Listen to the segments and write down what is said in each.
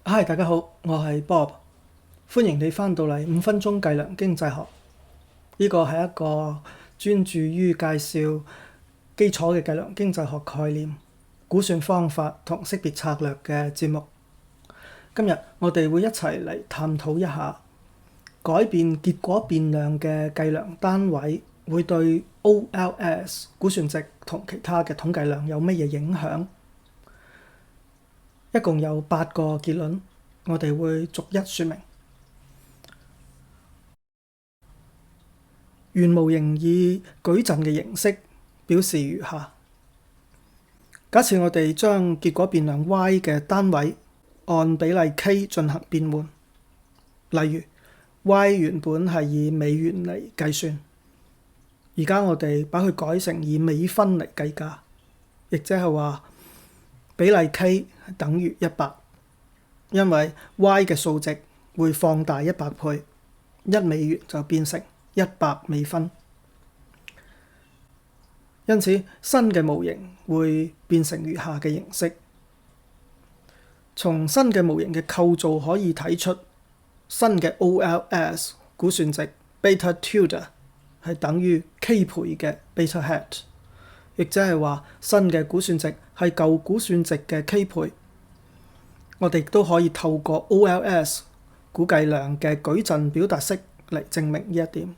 嗨，大家好，我係 Bob，歡迎你翻到嚟5分鐘計量經濟學。呢個係一個專注於介紹基礎嘅計量經濟學概念、估算方法同識別策略嘅節目。今日我哋會一齊嚟探討一下改變結果變量嘅計量單位會對 OLS 估算值同其他嘅統計量有乜嘢影響。一共有8個結論，我哋會逐一說明。原模型以矩陣嘅形式表示如下：假設我哋將結果變量 y 嘅單位按比例 k 進行變換，例如 y 原本係以美元嚟計算，而家我哋把佢改成以美分嚟計價，亦即係話比例 k 等於100，因為 y 嘅數值會放大100倍，1美元就變成100美分。因此新嘅模型會變成如下嘅形式。從新嘅模型嘅構造可以睇出，新嘅 OLS 估算值 beta tilde 係等於 k 倍嘅 beta hat， 亦即係話新嘅估算值係舊估算值嘅 k 倍。我哋亦都可以透過 OLS 估計量嘅矩陣表達式嚟證明呢一點。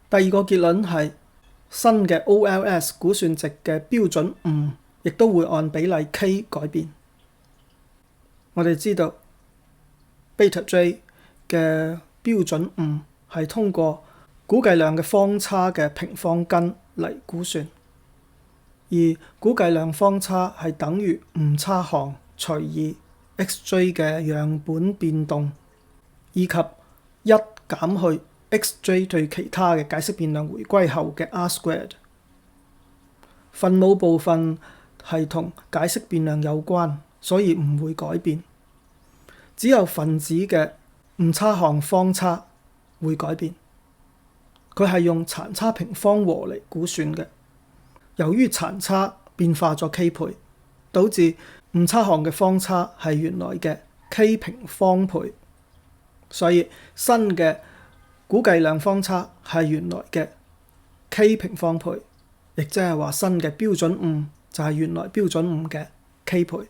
第二個結論係新嘅 OLS 估算值嘅標準誤亦都會按比例 k 改變。我哋知道 beta j 嘅標準誤係通過估計量嘅方差嘅平方根嚟估算，而估計量方差係等於誤差項除以 xj 嘅樣本變動，以及1減去xj 對其他嘅解釋變量回歸後嘅 r²。分母部分係同解釋變量有關，所以唔會改變。只有分子嘅誤差項方差會改變，佢係用殘差平方和嚟估算嘅。由於殘差變化咗 k 倍，導致誤差項嘅方差係原來嘅 k 平方倍，所以新嘅估計量方差係原來嘅 k 平方倍，亦即係話新嘅標準誤就係原來標準誤嘅 k 倍。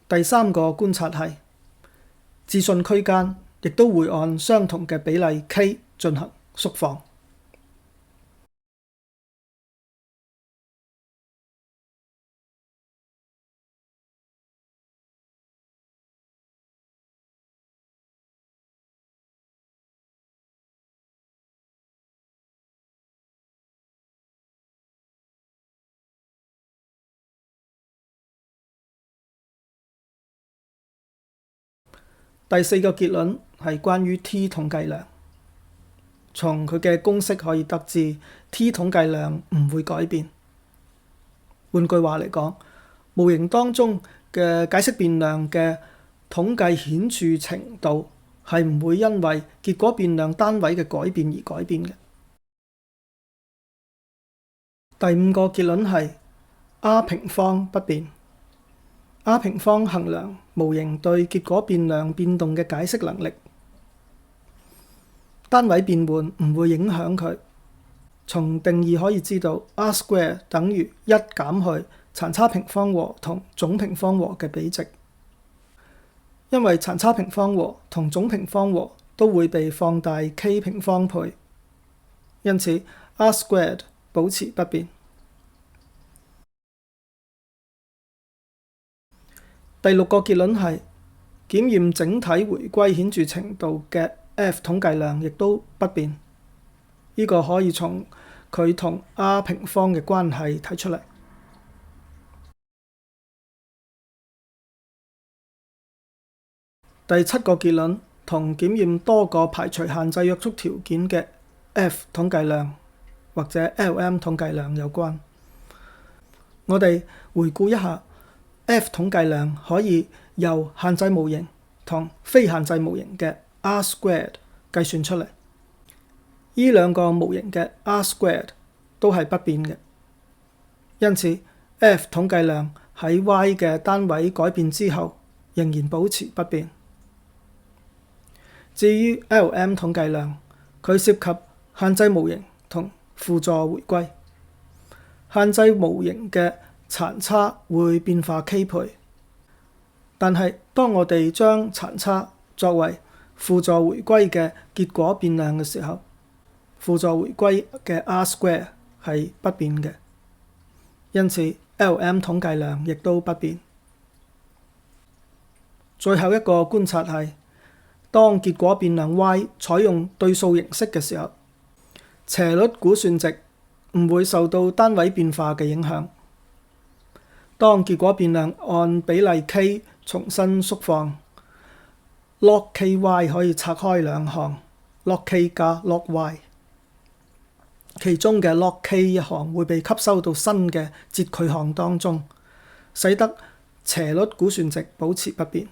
第三個觀察係置信區間亦都會按相同嘅比例 k 進行縮放。第四個結論係關於 t 統計量。從佢嘅公式可以得知 t 統計量唔會改變。換句話嚟講，模型當中嘅解釋變量嘅統計顯著程度係唔會因為結果變量單位嘅改變而改變嘅。第五個結論係 r 平方不變。r 平方衡量模型對結果變量變動嘅解釋能力，單位變換唔會影響佢。從定義可以知道 r² 等於1減去殘差平方和同總平方和嘅比值，因為殘差平方和同總平方和都會被放大 k 平方倍，因此 r² 保持不變。第六個結論係檢驗整體回歸顯著程度嘅 f 統計量亦都不變。呢個可以從佢同 r 平方嘅關係睇出嚟。第七個結論同檢驗多個排除限制約束條件嘅 f 統計量或者 LM 統計量有關。我哋回顧一下 F 統計量可以由限制模型同非限制模型嘅 R² 計算出嚟。呢兩個模型嘅 R² 都係不變嘅，因此 F 統計量喺 y 嘅單位改變之後仍然保持不變。至於 LM 統計量，佢涉及限制模型同輔助回歸。限制模型嘅殘差會變化 k 倍，但係當我哋將殘差作為輔助回歸嘅結果變量嘅時候，輔助回歸嘅 R² 係不變嘅，因此 LM 統計量亦都不變。最後一個觀察係，當結果變量 y 採用對數形式嘅時候，斜率估算值唔會受到單位變化嘅影響。當結果變量按比例 k 重新縮放， log ky 可以拆開兩項 log k 加 log y， 其中嘅 log k 一項會被吸收到新嘅截距項當中，使得斜率估算值保持不變。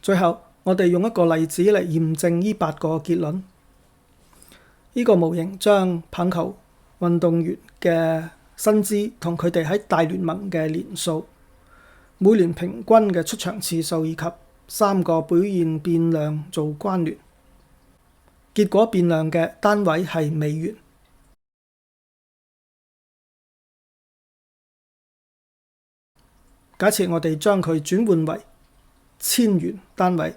最後我哋用一個例子嚟驗證呢8個結論。呢個模型將棒球運動員嘅薪資同佢哋喺大聯盟嘅年數、每年平均嘅出場次數以及3個表現變量做關聯。結果變量嘅單位係美元。假設我哋將佢轉換為千元單位，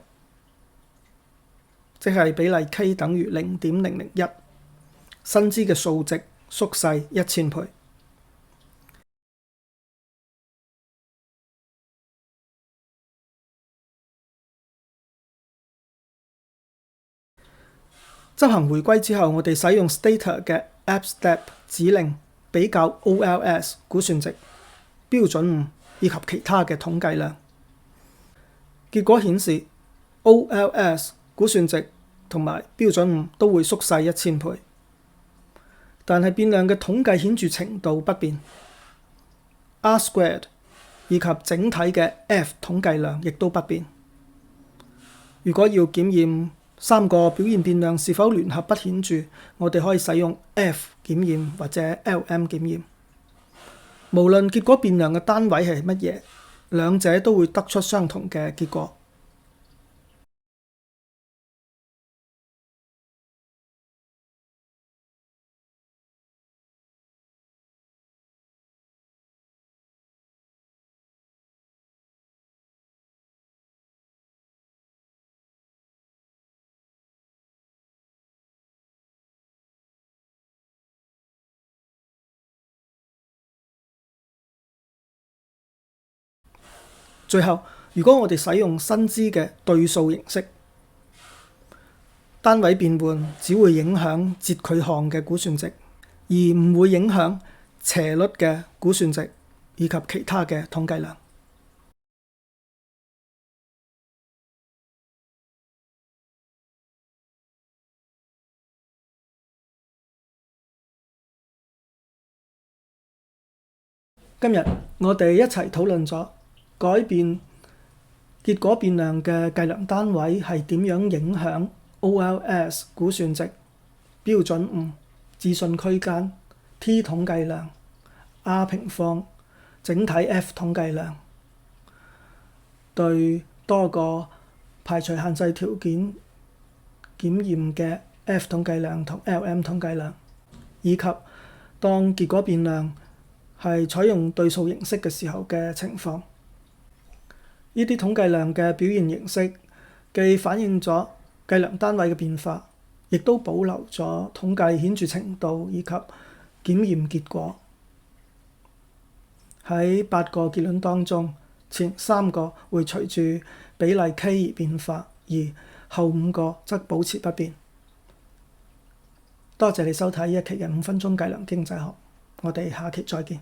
即係比例 k 等於 0.001， 薪資嘅數值縮細1000倍。執行回歸之後，我哋使用 Stata 嘅 AppStep 指令比較 OLS 估算值、標準誤以及其他嘅統計量。結果顯示 OLS 估算值同埋標準誤都會縮細1000倍，但係變量嘅統計顯著程度不變。R² 以及整體嘅 F 統計量亦都不變。如果要檢驗3個表現變量是否聯合不顯著，我哋可以使用 F 檢驗或者 LM 檢驗。無論結果變量嘅單位係乜嘢，兩者都會得出相同嘅結果。最後，如果我哋使用薪資嘅對數形式，單位變換只會影響截距項嘅估算值，而唔會影響斜率嘅估算值以及其他嘅統計量。今日我哋一齊討論咗改變結果變量嘅計量單位係點樣影響 OLS 估算值、標準誤、置信區間、T 統計量、R 平方、整體 F 統計量，對多個排除限制條件檢驗嘅 F 統計量同 LM 統計量，以及當結果變量係採用對數形式嘅時候嘅情況。呢啲統計量嘅表現形式既反映咗計量單位嘅變化，亦都保留咗統計顯著程度以及檢驗結果。喺8個結論當中，前3個會隨住比例 k 而變化，而後5個則保持不變。多謝你收睇呢一期嘅5分鐘計量經濟學，我哋下期再見。